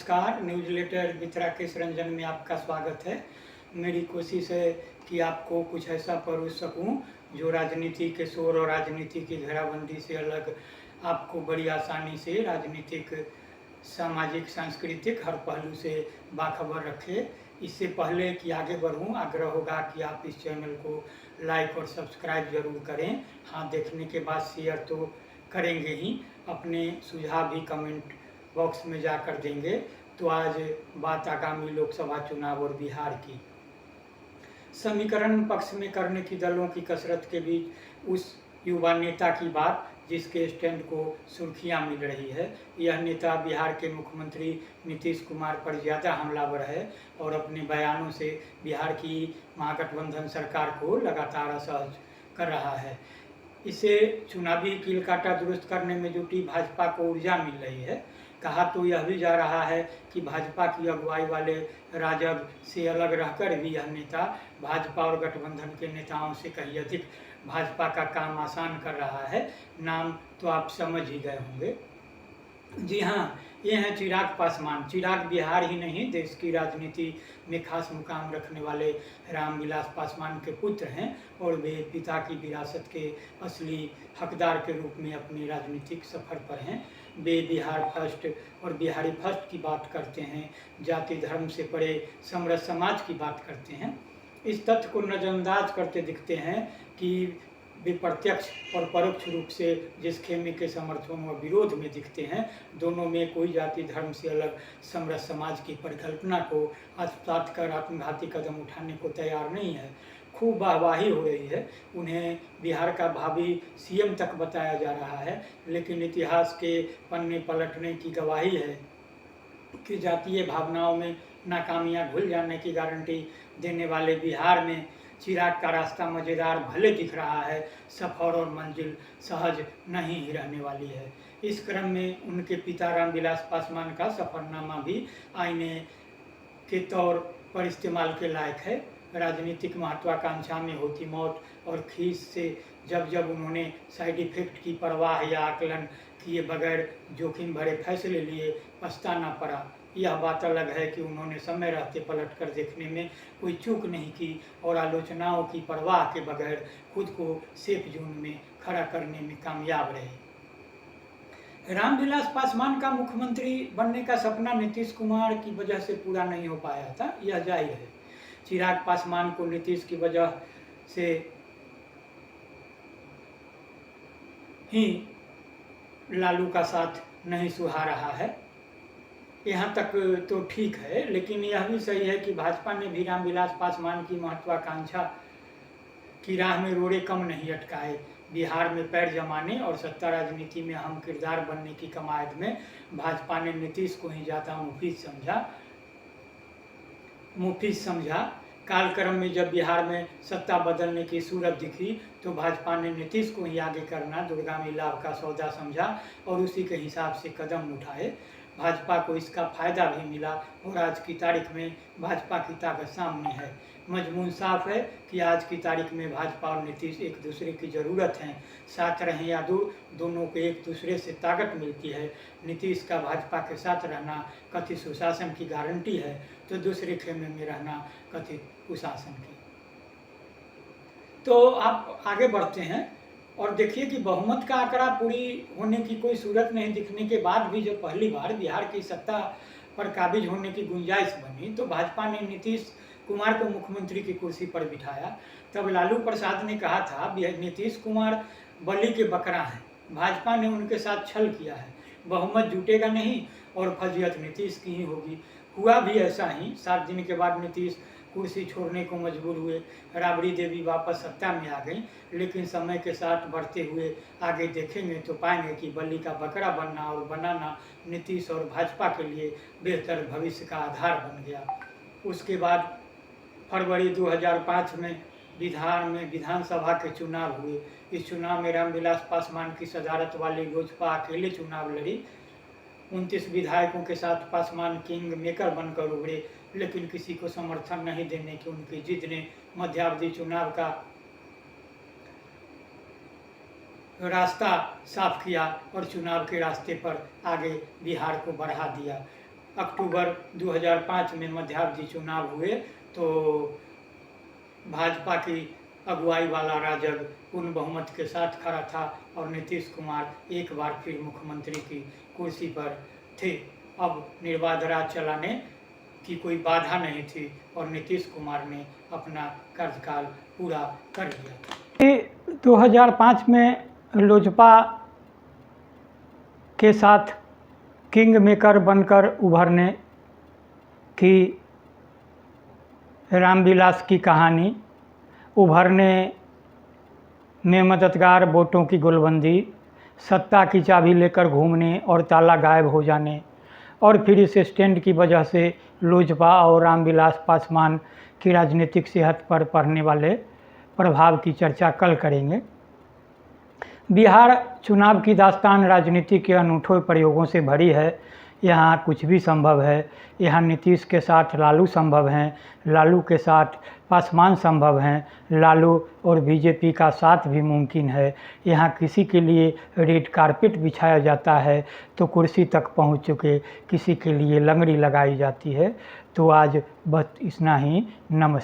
नमस्कार, newsletter with Rakesh Ranjan में आपका स्वागत है। मेरी कोशिश है कि आपको कुछ ऐसा परोस सकूं जो राजनीति के शोर और राजनीति की घेराबंदी से अलग आपको बड़ी आसानी से राजनीतिक, सामाजिक, सांस्कृतिक हर पहलू से बाखबर रखे। इससे पहले कि आगे बढ़ूं, आग्रह होगा कि आप इस चैनल को लाइक और सब्सक्राइब जरूर करें। हाँ, देखने के बाद शेयर तो करेंगे ही, अपने सुझाव भी कमेंट बॉक्स में जाकर देंगे। तो आज बात आगामी लोकसभा चुनाव और बिहार की। समीकरण पक्ष में करने की दलों की कसरत के बीच उस युवा नेता की बात जिसके स्टैंड को सुर्खियां मिल रही है। यह नेता बिहार के मुख्यमंत्री नीतीश कुमार पर ज़्यादा हमलावर है और अपने बयानों से बिहार की महागठबंधन सरकार को लगातार असहज कर रहा है। इसे चुनावी कील काटा दुरुस्त करने में जुटी भाजपा को ऊर्जा मिल रही है। कहा तो यह भी जा रहा है कि भाजपा की अगुवाई वाले राजग से अलग रहकर भी यह नेता भाजपा और गठबंधन के नेताओं से कहीं अधिक भाजपा का काम आसान कर रहा है। नाम तो आप समझ ही गए होंगे। जी हाँ, ये हैं चिराग पासवान। चिराग बिहार ही नहीं, देश की राजनीति में खास मुकाम रखने वाले रामविलास पासवान के पुत्र हैं और वे पिता की विरासत के असली हकदार के रूप में अपने राजनीतिक सफर पर हैं। वे बिहार फर्स्ट और बिहारी फर्स्ट की बात करते हैं, जाति धर्म से परे समरस समाज की बात करते हैं। इस तथ्य को नज़रअंदाज करते दिखते हैं कि वे प्रत्यक्ष और परोक्ष रूप से जिस खेमे के समर्थन व विरोध में दिखते हैं, दोनों में कोई जाति धर्म से अलग समरस समाज की परिकल्पना को आत्मसात कर आत्मघाती कदम उठाने को तैयार नहीं है। खूब वाहवाही हो रही है। उन्हें बिहार का भावी सीएम तक बताया जा रहा है, लेकिन इतिहास के पन्ने पलटने की गवाही है कि जातीय भावनाओं में नाकामियां घुल जाने की गारंटी देने वाले बिहार में चिराग का रास्ता मज़ेदार भले दिख रहा है, सफ़र और मंजिल सहज नहीं ही रहने वाली है। इस क्रम में उनके पिता रामविलास पासवान का सफ़रनामा भी आईने के तौर पर इस्तेमाल के लायक है। राजनीतिक महत्वाकांक्षा में होती मौत और खींच से जब जब उन्होंने साइड इफेक्ट की परवाह या आकलन किए बगैर जोखिम भरे फैसले लिए, पछताना पड़ा। यह बात अलग है कि उन्होंने समय रहते पलट कर देखने में कोई चूक नहीं की और आलोचनाओं की परवाह के बगैर खुद को सेफ जोन में खड़ा करने में कामयाब रहे। रामविलास पासवान का मुख्यमंत्री बनने का सपना नीतीश कुमार की वजह से पूरा नहीं हो पाया था, यह जाहिर है। चिराग पासवान को नीतीश की वजह से ही लालू का साथ नहीं सुहा रहा है। यहाँ तक तो ठीक है, लेकिन यह भी सही है कि भाजपा ने भी रामविलास पासवान की महत्वाकांक्षा की राह में रोड़े कम नहीं अटकाए। बिहार में पैर जमाने और सत्ता राजनीति में अहम किरदार बनने की कवायद में भाजपा ने नीतीश को ही ज़्यादा मुफीद समझा। कालक्रम में जब बिहार में सत्ता बदलने की सूरत दिखी तो भाजपा ने नीतीश को ही आगे करना दूरगामी लाभ का सौदा समझा और उसी के हिसाब से कदम उठाए। भाजपा को इसका फायदा भी मिला और आज की तारीख में भाजपा की ताकत सामने है। मजमून साफ है कि आज की तारीख में भाजपा और नीतीश एक दूसरे की ज़रूरत हैं। साथ रहें या दूर, दोनों को एक दूसरे से ताकत मिलती है। नीतीश का भाजपा के साथ रहना कथित सुशासन की गारंटी है, तो दूसरे खेमे में रहना कथित कुशासन की। तो आप आगे बढ़ते हैं और देखिए कि बहुमत का आंकड़ा पूरी होने की कोई सूरत नहीं दिखने के बाद भी जब पहली बार बिहार की सत्ता पर काबिज होने की गुंजाइश बनी तो भाजपा ने नीतीश कुमार को मुख्यमंत्री की कुर्सी पर बिठाया। तब लालू प्रसाद ने कहा था नीतीश कुमार बलि के बकरा हैं, भाजपा ने उनके साथ छल किया है, बहुमत जुटेगा नहीं और फजीहत नीतीश की ही होगी। हुआ भी ऐसा ही। 7 दिन के बाद नीतीश कुर्सी छोड़ने को मजबूर हुए। राबड़ी देवी वापस सत्ता में आ गई, लेकिन समय के साथ बढ़ते हुए आगे देखेंगे तो पाएंगे कि बलि का बकरा बनना और बनाना नीतीश और भाजपा के लिए बेहतर भविष्य का आधार बन गया। उसके बाद फरवरी 2005 में विधानसभा के चुनाव हुए। इस चुनाव में रामविलास पासवान की सदारत वाली लोजपा अकेले चुनाव लड़ी। 29 विधायकों के साथ पासवान किंग मेकर बनकर उभरे, लेकिन किसी को समर्थन नहीं देने की उनकी जिद ने मध्यावधि चुनाव का रास्ता साफ किया और चुनाव के रास्ते पर आगे बिहार को बढ़ा दिया। अक्टूबर 2005 में मध्यावधि चुनाव हुए तो भाजपा की अगुवाई वाला राजग पूर्ण बहुमत के साथ खड़ा था और नीतीश कुमार एक बार फिर मुख्यमंत्री की कुर्सी पर थे। अब निर्बाध राज चलाने की कोई बाधा नहीं थी और नीतीश कुमार ने अपना कार्यकाल पूरा कर लिया था। 2005 में लोजपा के साथ किंग मेकर बनकर उभरने की रामविलास की कहानी, उभरने में मददगार वोटों की गोलबंदी, सत्ता की चाबी लेकर घूमने और ताला गायब हो जाने और फिर इस स्टैंड की वजह से लोजपा और रामविलास पासवान की राजनीतिक सेहत पर पड़ने वाले प्रभाव की चर्चा कल करेंगे। बिहार चुनाव की दास्तान राजनीति के अनूठे प्रयोगों से भरी है। यहाँ कुछ भी संभव है। यहाँ नीतीश के साथ लालू संभव हैं, लालू के साथ पासवान संभव हैं, लालू और बीजेपी का साथ भी मुमकिन है। यहाँ किसी के लिए रेड कारपेट बिछाया जाता है तो कुर्सी तक पहुँच चुके किसी के लिए लंगड़ी लगाई जाती है। तो आज बस इतना ही। नमस्कार।